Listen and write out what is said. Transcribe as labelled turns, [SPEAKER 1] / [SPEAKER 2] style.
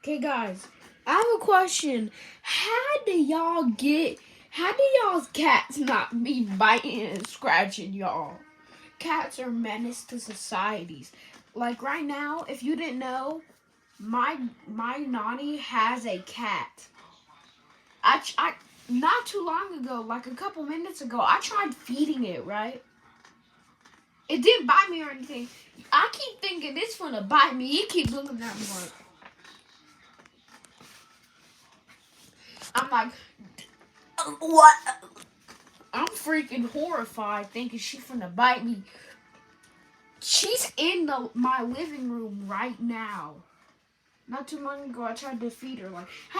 [SPEAKER 1] Okay, guys, I have a question. How do y'all's cats not be biting and scratching y'all? Cats are menace to societies. Like right now, if you didn't know, my nanny has a cat. I not too long ago, like a couple minutes ago, I tried feeding it, right? It didn't bite me or anything. I keep thinking it's gonna bite me. It keeps looking at me like, I'm like, what? I'm freaking horrified thinking she's gonna bite me. She's in my living room right now. Not too long ago, I tried to feed her like,